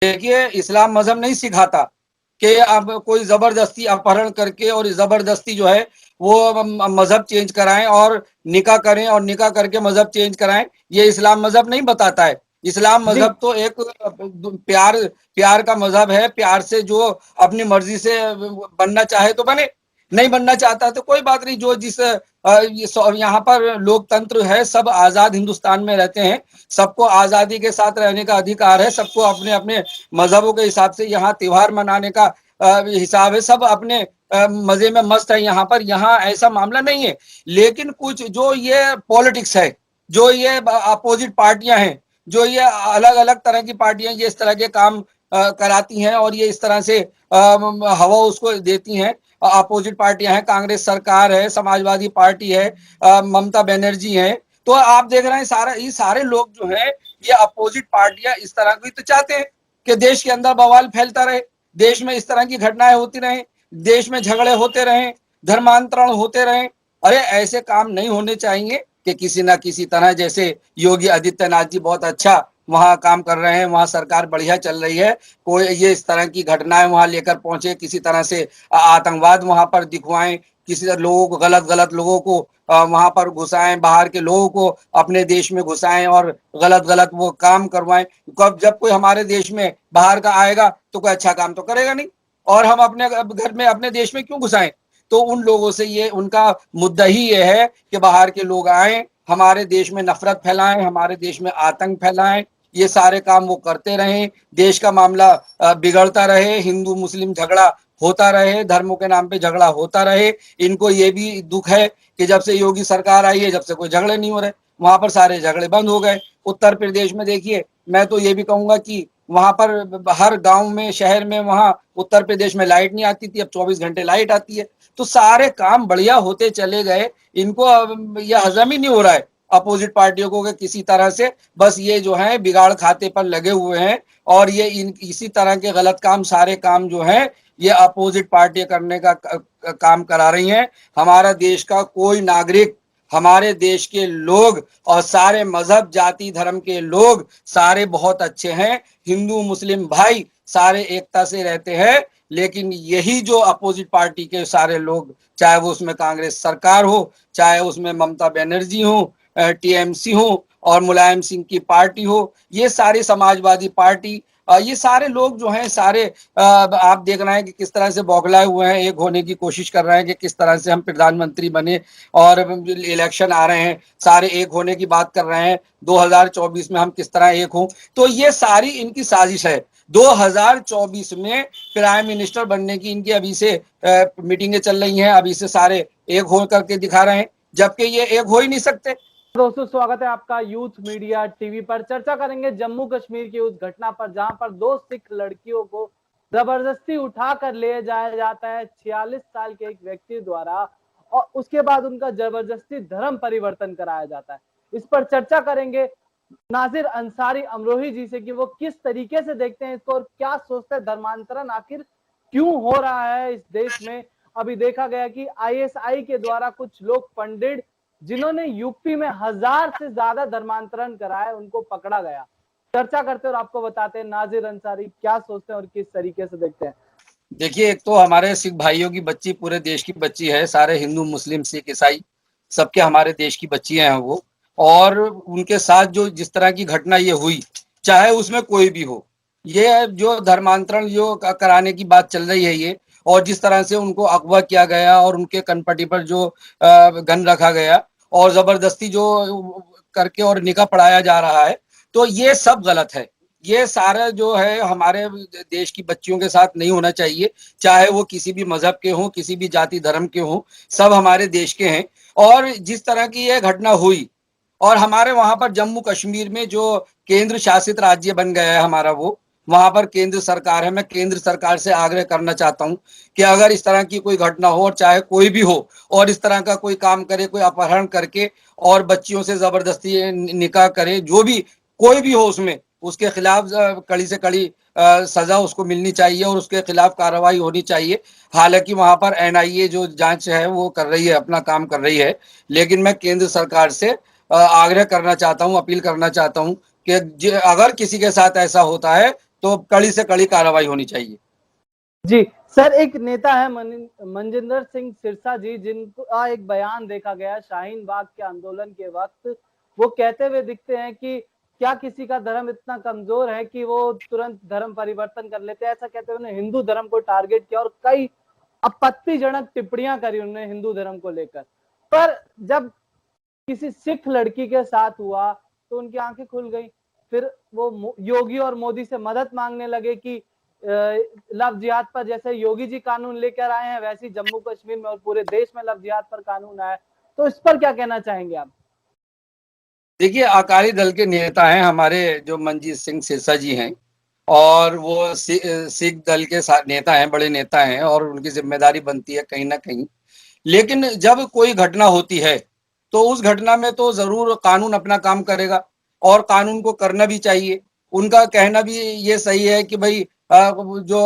देखिए, इस्लाम मजहब नहीं सिखाता कि अब कोई जबरदस्ती अपहरण करके और जबरदस्ती जो है वो मजहब चेंज कराएं और निकाह करें और निकाह करके मजहब चेंज कराएं। ये इस्लाम मजहब नहीं बताता है। इस्लाम जी। मजहब तो एक प्यार प्यार का मजहब है। प्यार से जो अपनी मर्जी से बनना चाहे तो बने, नहीं बनना चाहता तो कोई बात नहीं। जो जिस यहाँ पर लोकतंत्र है, सब आजाद हिंदुस्तान में रहते हैं, सबको आजादी के साथ रहने का अधिकार है, सबको अपने अपने मजहबों के हिसाब से यहाँ त्योहार मनाने का हिसाब है, सब अपने मजे में मस्त है। यहाँ पर यहाँ ऐसा मामला नहीं है। लेकिन कुछ जो ये पॉलिटिक्स है, जो ये अपोजिट पार्टियां हैं, जो ये अलग अलग तरह की पार्टियां ये इस तरह के काम कराती हैं और ये इस तरह से हवा उसको देती हैं। अपोजिट पार्टियां हैं, कांग्रेस सरकार है, समाजवादी पार्टी है, ममता बनर्जी है। तो आप देख रहे हैं सारा ये सारे लोग जो है ये अपोजिट पार्टियां इस तरह की तो चाहते हैं कि देश के अंदर बवाल फैलता रहे, देश में इस तरह की घटनाएं होती रहें, देश में झगड़े होते रहें, धर्मांतरण होते रहें। अरे ऐसे काम नहीं होने चाहिए कि किसी ना किसी तरह, जैसे योगी आदित्यनाथ जी बहुत अच्छा वहां काम कर रहे हैं, वहां सरकार बढ़िया चल रही है, कोई ये इस तरह की घटनाएं वहां लेकर पहुंचे, किसी तरह से आतंकवाद वहां पर दिखवाएं, किसी लोगों को गलत गलत लोगों को वहां पर घुसाएं, बाहर के लोगों को अपने देश में घुसाएं और गलत गलत वो काम करवाएं। कब जब कोई हमारे देश में बाहर का आएगा तो कोई अच्छा काम तो करेगा नहीं, और हम अपने घर में अपने देश में क्यों घुसाएं। तो उन लोगों से ये उनका मुद्दा ही ये है कि बाहर के लोग आए, हमारे देश में नफरत फैलाएं, हमारे देश में आतंक फैलाएं, ये सारे काम वो करते रहें, देश का मामला बिगड़ता रहे, हिंदू मुस्लिम झगड़ा होता रहे, धर्मों के नाम पे झगड़ा होता रहे। इनको ये भी दुख है कि जब से योगी सरकार आई है, जब से कोई झगड़े नहीं हो रहे, वहां पर सारे झगड़े बंद हो गए। उत्तर प्रदेश में देखिए, मैं तो ये भी कहूंगा कि वहां पर हर गांव में, शहर में, वहां उत्तर प्रदेश में लाइट नहीं आती थी, अब 24 घंटे लाइट आती है। तो सारे काम बढ़िया होते चले गए। इनको यह हजम ही नहीं हो रहा है अपोजिट पार्टियों को कि किसी तरह से बस ये जो है बिगाड़ खाते पर लगे हुए हैं, और ये इसी तरह के गलत काम, सारे काम जो है ये अपोजिट पार्टी करने का काम करा रही हैं। हमारा देश का कोई नागरिक, हमारे देश के लोग और सारे मजहब जाति धर्म के लोग सारे बहुत अच्छे हैं, हिंदू मुस्लिम भाई सारे एकता से रहते हैं। लेकिन यही जो अपोजिट पार्टी के सारे लोग, चाहे वो उसमें कांग्रेस सरकार हो, चाहे उसमें ममता बनर्जी हो, टीएमसी हो, और मुलायम सिंह की पार्टी हो, ये सारी समाजवादी पार्टी, ये सारे लोग जो हैं सारे आप देख रहे हैं कि किस तरह से बौखलाए हुए हैं, एक होने की कोशिश कर रहे हैं कि किस तरह से हम प्रधानमंत्री बने, और इलेक्शन आ रहे हैं, सारे एक होने की बात कर रहे हैं, 2024 में हम किस तरह एक हों। तो ये सारी इनकी साजिश है। 2024 में प्राइम मिनिस्टर बनने की इनकी अभी से मीटिंगें चल रही हैं, अभी से सारे एक हो करके दिखा रहे हैं, जबकि ये एक हो ही नहीं सकते। दोस्तों, स्वागत है आपका यूथ मीडिया टीवी पर। चर्चा करेंगे जम्मू कश्मीर की उस घटना पर जहां पर दो सिख लड़कियों को जबरदस्ती उठाकर ले जाया जाता है 46 साल के एक व्यक्ति द्वारा, और उसके बाद उनका जबरदस्ती धर्म परिवर्तन कराया जाता है। इस पर चर्चा करेंगे नाजिर अंसारी अमरोही जी से कि वो किस तरीके से देखते हैं इसको और क्या सोचते हैं धर्मांतरण आखिर क्यों हो रहा है इस देश में। अभी देखा गया कि आईएसआई के द्वारा कुछ लोग पंडित जिन्होंने यूपी में 1000 से ज्यादा धर्मांतरण कराए, उनको पकड़ा गया। चर्चा करते और आपको बताते हैं नाजिर अंसारी क्या सोचते हैं और किस तरीके से देखते हैं। देखिए, एक तो हमारे सिख भाइयों की बच्ची पूरे देश की बच्ची है, सारे हिंदू मुस्लिम सिख ईसाई सबके हमारे देश की बच्चियां हैं वो, और उनके साथ जो जिस तरह की घटना ये हुई, चाहे उसमें कोई भी हो, ये जो धर्मांतरण जो कराने की बात चल रही है ये, और जिस तरह से उनको अगवा किया गया और उनके कनपटी पर जो गन रखा गया और जबरदस्ती जो करके और निकाह पढ़ाया जा रहा है, तो ये सब गलत है। ये सारा जो है हमारे देश की बच्चियों के साथ नहीं होना चाहिए, चाहे वो किसी भी मजहब के हों, किसी भी जाति धर्म के हों, सब हमारे देश के हैं। और जिस तरह की ये घटना हुई, और हमारे वहां पर जम्मू कश्मीर में जो केंद्र शासित राज्य बन गया है हमारा, वो वहां पर केंद्र सरकार है। मैं केंद्र सरकार से आग्रह करना चाहता हूं कि अगर इस तरह की कोई घटना हो, और चाहे कोई भी हो, और इस तरह का कोई काम करे, कोई अपहरण करके और बच्चियों से जबरदस्ती निकाह करे, जो भी कोई भी हो उसमें, उसके खिलाफ कड़ी से कड़ी सजा उसको मिलनी चाहिए और उसके खिलाफ कार्रवाई होनी चाहिए। हालांकि वहां पर एनआईए जो जांच है वो कर रही है, अपना काम कर रही है, लेकिन मैं केंद्र सरकार से आग्रह करना चाहता हूं, अपील करना चाहता हूं कि अगर किसी के साथ ऐसा होता है तो कड़ी से कड़ी कार्रवाई होनी चाहिए। जी सर, एक नेता है मनजिंदर सिंह सिरसा जी, जिनका एक बयान देखा गया शाहीन बाग के आंदोलन के वक्त। वो कहते हुए दिखते हैं कि क्या किसी का धर्म इतना कमजोर है कि वो तुरंत धर्म परिवर्तन कर लेते हैं। ऐसा कहते हुए उन्होंने हिंदू धर्म को टारगेट किया और कई आपत्तिजनक टिप्पणियां करी उन्होंने हिंदू धर्म को लेकर। पर जब किसी सिख लड़की के साथ हुआ तो उनकी आंखें खुल गई। फिर वो योगी और मोदी से मदद मांगने लगे कि लव जिहाद पर जैसे योगी जी कानून लेकर आए हैं, वैसे जम्मू कश्मीर में और पूरे देश में लव जिहाद पर कानून आया। तो इस पर क्या कहना चाहेंगे आप? देखिए, अकाली दल के नेता हैं हमारे जो मनजीत सिंह सिरसा जी हैं, और वो सिख दल के नेता हैं, बड़े नेता हैं, और उनकी जिम्मेदारी बनती है कहीं ना कहीं। लेकिन जब कोई घटना होती है तो उस घटना में तो जरूर कानून अपना काम करेगा, और कानून को करना भी चाहिए। उनका कहना भी ये सही है कि भाई जो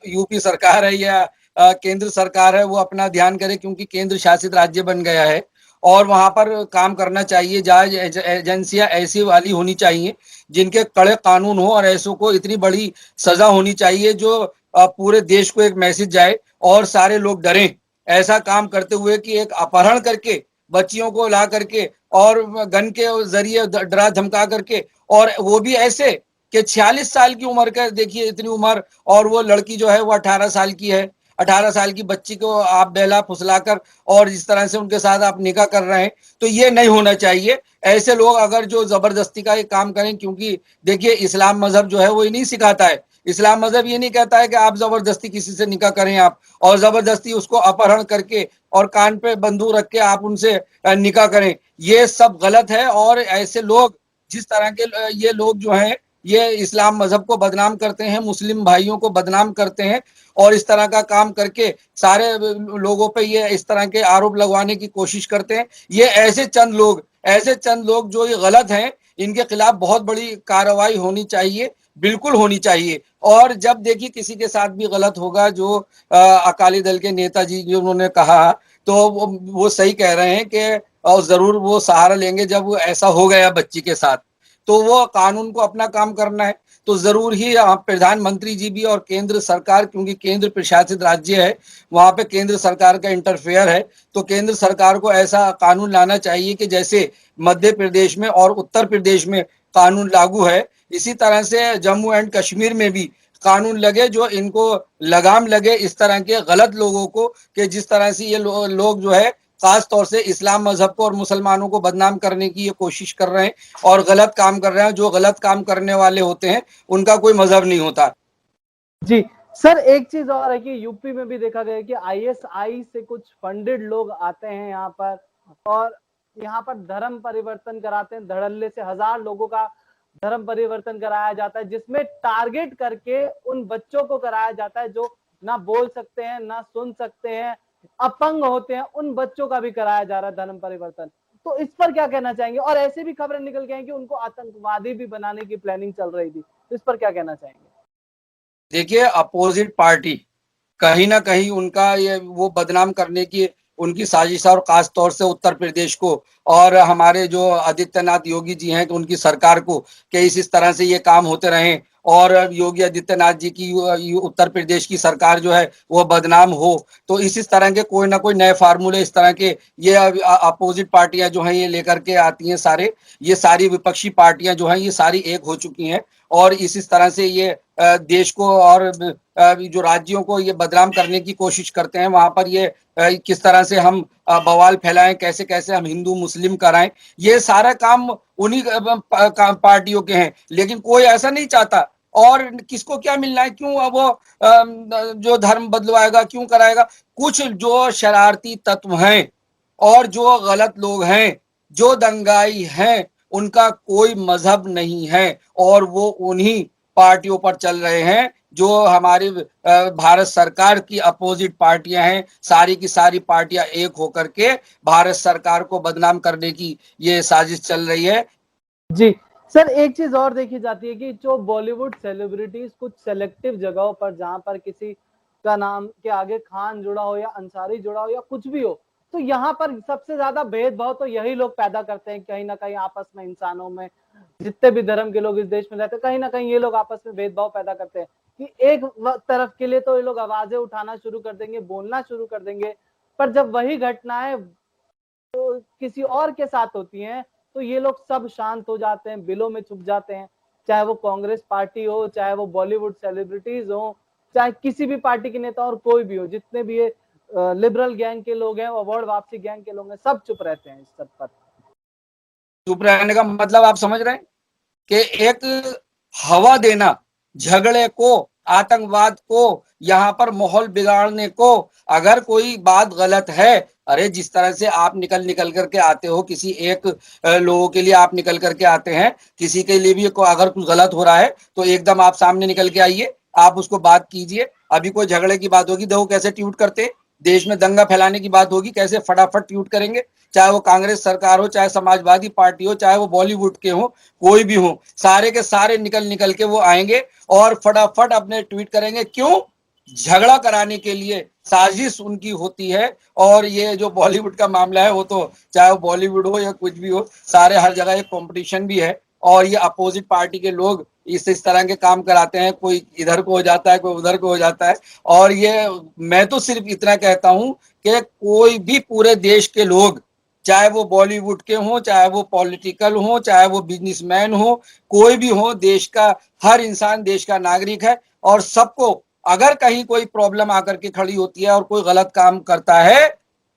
यूपी सरकार है या केंद्र सरकार है वो अपना ध्यान करे, क्योंकि केंद्र शासित राज्य बन गया है, और वहां पर काम करना चाहिए। जांच एजेंसियां ऐसी वाली होनी चाहिए जिनके कड़े कानून हो, और ऐसों को इतनी बड़ी सजा होनी चाहिए जो पूरे देश को एक मैसेज जाए और सारे लोग डरें ऐसा काम करते हुए कि एक अपहरण करके बच्चियों को ला करके और गन के जरिए डरा धमका करके, और वो भी ऐसे कि 46 साल की उम्र का, देखिए इतनी उम्र, और वो लड़की जो है वो 18 साल की है। 18 साल की बच्ची को आप बहला फुसलाकर और जिस तरह से उनके साथ आप निकाह कर रहे हैं, तो ये नहीं होना चाहिए। ऐसे लोग अगर जो जबरदस्ती का ये काम करें, क्योंकि देखिए इस्लाम मजहब जो है वो ये नहीं सिखाता है। इस्लाम मजहब ये नहीं कहता है कि आप जबरदस्ती किसी से निकाह करें आप, और जबरदस्ती उसको अपहरण करके और कान पे बंदूक रख के आप उनसे निकाह करें। ये सब गलत है, और ऐसे लोग, जिस तरह के ये लोग जो हैं, ये इस्लाम मजहब को बदनाम करते हैं, मुस्लिम भाइयों को बदनाम करते हैं, और इस तरह का काम करके सारे लोगों पे ये इस तरह के आरोप लगवाने की कोशिश करते हैं। ये ऐसे चंद लोग जो ये गलत हैं, इनके खिलाफ बहुत बड़ी कार्रवाई होनी चाहिए, बिल्कुल होनी चाहिए। और जब देखिए किसी के साथ भी गलत होगा, जो अकाली दल के नेताजी जो उन्होंने कहा, तो वो सही कह रहे हैं कि और जरूर वो सहारा लेंगे जब वो ऐसा हो गया बच्ची के साथ, तो वो कानून को अपना काम करना है। तो जरूर ही प्रधानमंत्री जी भी और केंद्र सरकार, क्योंकि केंद्र प्रशासित राज्य है, वहां पे केंद्र सरकार का इंटरफेयर है, तो केंद्र सरकार को ऐसा कानून लाना चाहिए कि जैसे मध्य प्रदेश में और उत्तर प्रदेश में कानून लागू है, इसी तरह से जम्मू एंड कश्मीर में भी कानून लगे, जो इनको लगाम लगे इस तरह के गलत लोगों को, कि जिस तरह से ये लोग जो है खास तौर से इस्लाम मजहब को और मुसलमानों को बदनाम करने की ये कोशिश कर रहे हैं और गलत काम कर रहे हैं। जो गलत काम करने वाले होते हैं उनका कोई मजहब नहीं होता। जी सर, एक चीज और है कि यूपी में भी देखा गया कि आईएसआई से कुछ फंडेड लोग आते हैं यहाँ पर, और यहाँ पर धर्म परिवर्तन कराते हैं। धड़ल्ले से 1000 लोगों का धर्म परिवर्तन कराया जाता है, जिसमें टारगेट करके उन बच्चों को कराया जाता है जो ना बोल सकते हैं, ना सुन सकते हैं, अपंग होते हैं। उन बच्चों का भी कराया जा रहा है धर्म परिवर्तन। तो इस पर क्या कहना चाहेंगे? और ऐसे भी खबरें निकल के हैं कि उनको आतंकवादी भी बनाने की प्लानिंग चल रही थी। तो इस पर क्या कहना चाहेंगे? देखिए, अपोजिट पार्टी कहीं ना कहीं उनका ये वो बदनाम करने की उनकी साजिश है, और खास तौर से उत्तर प्रदेश को और हमारे जो आदित्यनाथ योगी जी हैं, कि उनकी सरकार को, कि इस तरह से ये काम होते रहे, और योगी आदित्यनाथ जी की उत्तर प्रदेश की सरकार जो है वो बदनाम हो। तो इस तरह के कोई ना कोई नए फार्मूले इस तरह के ये अपोजिट पार्टियां जो हैं ये लेकर के आती हैं। ये सारी विपक्षी पार्टियां जो हैं ये सारी एक हो चुकी हैं, और इस तरह से ये देश को और जो राज्यों को ये बदनाम करने की कोशिश करते हैं। वहां पर ये किस तरह से हम बवाल फैलाएं, कैसे कैसे हम हिंदू मुस्लिम कराएं, ये सारा काम उन्हीं पार्टियों के हैं। लेकिन कोई ऐसा नहीं चाहता, और किसको क्या मिलना है, क्यों अब वो जो धर्म बदलवाएगा, क्यों कराएगा। कुछ जो शरारती तत्व हैं और जो गलत लोग हैं, जो दंगाई हैं, उनका कोई मजहब नहीं है, और वो उन्हीं पार्टियों पर चल रहे हैं जो हमारी भारत सरकार की अपोजिट पार्टियां हैं। सारी की सारी पार्टियां एक होकर के भारत सरकार को बदनाम करने की ये साजिश चल रही है। जी सर, एक चीज और देखी जाती है कि जो बॉलीवुड सेलिब्रिटीज कुछ सेलेक्टिव जगहों पर, जहां पर किसी का नाम के आगे खान जुड़ा हो या अंसारी जुड़ा हो या कुछ भी हो, तो यहाँ पर सबसे ज्यादा भेदभाव तो यही लोग पैदा करते हैं कहीं ना कहीं आपस में, इंसानों में। जितने भी धर्म के लोग इस देश में रहते हैं, कहीं ना कहीं ये लोग आपस में भेदभाव पैदा करते हैं कि एक तरफ के लिए तो ये लोग आवाजें उठाना शुरू कर देंगे, बोलना शुरू कर देंगे, पर जब वही घटनाएं तो किसी और के साथ होती हैं तो ये लोग सब शांत हो जाते हैं, बिलों में छुप जाते हैं। चाहे वो कांग्रेस पार्टी हो, चाहे वो बॉलीवुड सेलिब्रिटीज हो, चाहे किसी भी पार्टी के नेता और कोई भी हो, जितने भी ये लिबरल गैंग के लोग हैं, अवार्ड वापसी गैंग के लोग हैं, सब चुप रहते हैं इस सब पर। चुप रहने का मतलब आप समझ रहे हैं कि एक हवा देना झगड़े को, आतंकवाद को, यहाँ पर माहौल बिगाड़ने को। अगर कोई बात गलत है, अरे जिस तरह से आप निकल निकल करके आते हो, किसी एक लोगों के लिए आप निकल करके आते हैं, किसी के लिए भी अगर कुछ गलत हो रहा है तो एकदम आप सामने निकल के आइए, आप उसको बात कीजिए। अभी कोई झगड़े की बात होगी, देखो कैसे ट्वीट करते, देश में दंगा फैलाने की बात होगी, कैसे फटाफट ट्वीट करेंगे। चाहे वो कांग्रेस सरकार हो, चाहे समाजवादी पार्टी हो, चाहे वो बॉलीवुड के हो, कोई भी हो, सारे के सारे निकल निकल के वो आएंगे और फटाफट अपने ट्वीट करेंगे। क्यों? झगड़ा कराने के लिए साजिश उनकी होती है। और ये जो बॉलीवुड का मामला है, वो तो चाहे वो बॉलीवुड हो या कुछ भी हो, सारे हर जगह एक कंपटीशन भी है। और ये अपोजिट पार्टी के लोग इस तरह के काम कराते हैं, कोई इधर को हो जाता है, कोई उधर को हो जाता है। और ये मैं तो सिर्फ इतना कहता हूं कि कोई भी पूरे देश के लोग, चाहे वो बॉलीवुड के हों, चाहे वो पॉलिटिकल हों, चाहे वो बिजनेसमैन हो, कोई भी हो, देश का हर इंसान देश का नागरिक है। और सबको अगर कहीं कोई प्रॉब्लम आकर के खड़ी होती है और कोई गलत काम करता है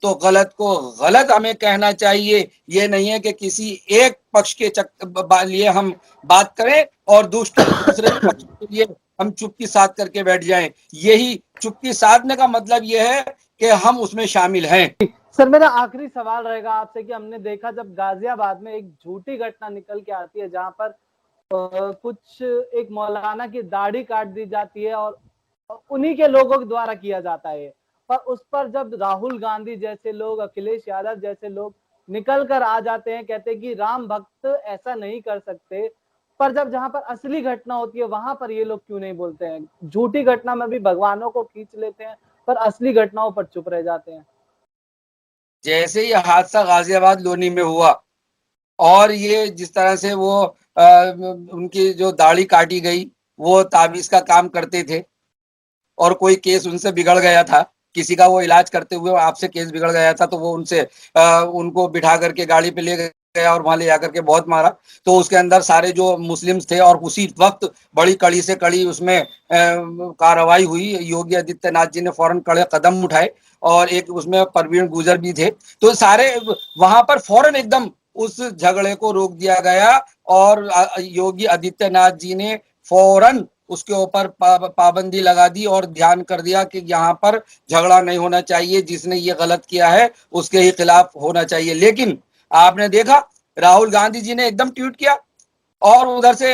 तो गलत को गलत हमें कहना चाहिए। ये नहीं है कि किसी एक पक्ष के लिए हम बात करें और दूसरे पक्ष के लिए हम चुप्पी साध करके बैठ जाएं। यही चुप्पी साधने का मतलब यह है कि हम उसमें शामिल हैं। सर, मेरा आखिरी सवाल रहेगा आपसे कि हमने देखा जब गाजियाबाद में एक झूठी घटना निकल के आती है जहां पर कुछ एक मौलाना की दाढ़ी काट दी जाती है और उन्हीं के लोगों के द्वारा किया जाता है। पर उस पर जब राहुल गांधी जैसे लोग, अखिलेश यादव जैसे लोग निकल कर आ जाते हैं, कहते हैं कि राम भक्त ऐसा नहीं कर सकते, पर जब जहां पर असली घटना होती है वहां पर ये लोग क्यों नहीं बोलते हैं? झूठी घटना में भी भगवानों को खींच लेते हैं, पर असली घटनाओं पर चुप रह जाते हैं। जैसे ये हादसा गाजियाबाद लोनी में हुआ और ये जिस तरह से वो उनकी जो दाढ़ी काटी गई, वो ताबीज का काम करते थे और कोई केस उनसे बिगड़ गया था, किसी का वो इलाज करते हुए आपसे केस बिगड़ गया था, तो वो उनसे उनको बिठा करके गाड़ी पे ले गया और वहां ले जाकर के बहुत मारा। तो उसके अंदर सारे जो मुस्लिम्स थे और उसी वक्त बड़ी कड़ी से कड़ी उसमें कार्रवाई हुई। योगी आदित्यनाथ जी ने फौरन कड़े कदम उठाए और एक उसमें परवीन गुजर भी थे। तो सारे वहां पर फौरन एकदम उस झगड़े को रोक दिया गया और योगी आदित्यनाथ जी ने फौरन उसके ऊपर पाबंदी लगा दी और ध्यान कर दिया कि यहाँ पर झगड़ा नहीं होना चाहिए, जिसने ये गलत किया है उसके ही खिलाफ होना चाहिए। लेकिन आपने देखा राहुल गांधी जी ने एकदम ट्वीट किया और उधर से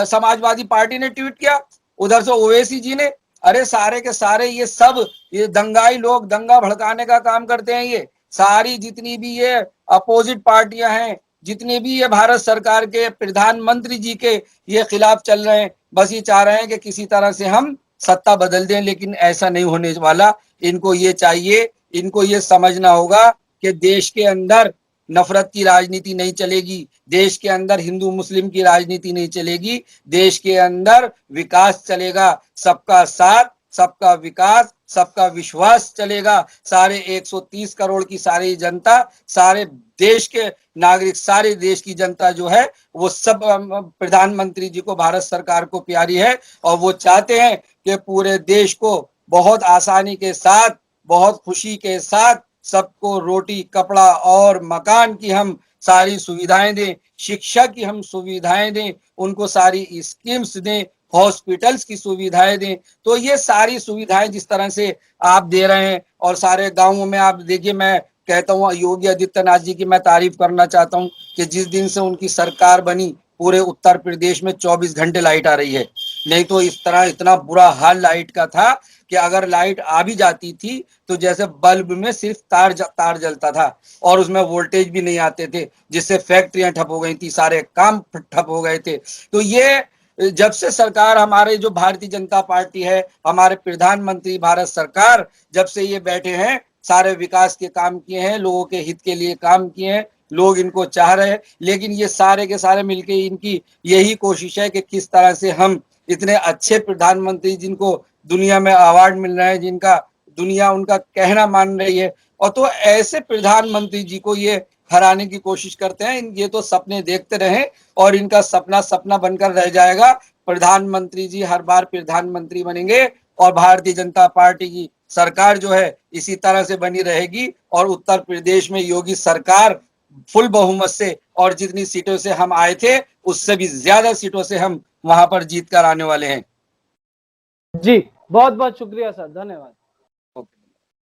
समाजवादी पार्टी ने ट्वीट किया, उधर से ओवैसी जी ने। अरे सारे के सारे ये दंगाई लोग दंगा भड़काने का काम करते हैं। ये सारी जितनी भी ये अपोजिट पार्टियां हैं, जितने भी ये भारत सरकार के प्रधानमंत्री जी के ये खिलाफ चल रहे हैं, बस ये चाह रहे हैं कि किसी तरह से हम सत्ता बदल दें। लेकिन ऐसा नहीं होने वाला। इनको ये चाहिए, इनको ये समझना होगा कि देश के अंदर नफरत की राजनीति नहीं चलेगी, देश के अंदर हिंदू मुस्लिम की राजनीति नहीं चलेगी, देश के अंदर विकास चलेगा, सबका साथ, सबका विकास, सबका विश्वास चलेगा। सारे 130 करोड़ की सारी जनता, सारे देश के नागरिक, सारे देश की जनता जो है वो सब प्रधानमंत्री जी को, भारत सरकार को प्यारी है और वो चाहते हैं कि पूरे देश को बहुत आसानी के साथ, बहुत खुशी के साथ सबको रोटी, कपड़ा और मकान की हम सारी सुविधाएं दें, शिक्षा की हम सुविधाएं दें, उनको सारी स्कीम्स दें, हॉस्पिटल्स की सुविधाएं दें। तो ये सारी सुविधाएं जिस तरह से आप दे रहे हैं और सारे गांवों में आप देखिए, मैं कहता हूँ योगी आदित्यनाथ जी की मैं तारीफ करना चाहता हूँ कि जिस दिन से उनकी सरकार बनी पूरे उत्तर प्रदेश में 24 घंटे लाइट आ रही है। नहीं तो इस तरह इतना बुरा हाल लाइट का था कि अगर लाइट आ भी जाती थी तो जैसे बल्ब में सिर्फ तार जलता था और उसमें वोल्टेज भी नहीं आते थे, जिससे फैक्ट्रियां ठप हो गई थी, सारे काम ठप हो गए थे। तो ये जब से सरकार, हमारे जो भारतीय जनता पार्टी है, हमारे प्रधानमंत्री भारत सरकार जब से ये बैठे हैं, सारे विकास के काम किए हैं, लोगों के हित के लिए काम किए हैं, लोग इनको चाह रहे हैं। लेकिन ये सारे के सारे मिलके इनकी यही कोशिश है कि किस तरह से हम इतने अच्छे प्रधानमंत्री जिनको दुनिया में अवार्ड मिल रहे हैं, जिनका दुनिया उनका कहना मान रही है, और तो ऐसे प्रधानमंत्री जी को ये हराने की कोशिश करते हैं। ये तो सपने देखते रहे और इनका सपना सपना बनकर रह जाएगा। प्रधानमंत्री जी हर बार प्रधानमंत्री बनेंगे और भारतीय जनता पार्टी की सरकार जो है इसी तरह से बनी रहेगी और उत्तर प्रदेश में योगी सरकार फुल बहुमत से, और जितनी सीटों से हम आए थे उससे भी ज्यादा सीटों से हम वहां पर जीत कर आने वाले हैं। जी बहुत बहुत शुक्रिया सर, धन्यवाद।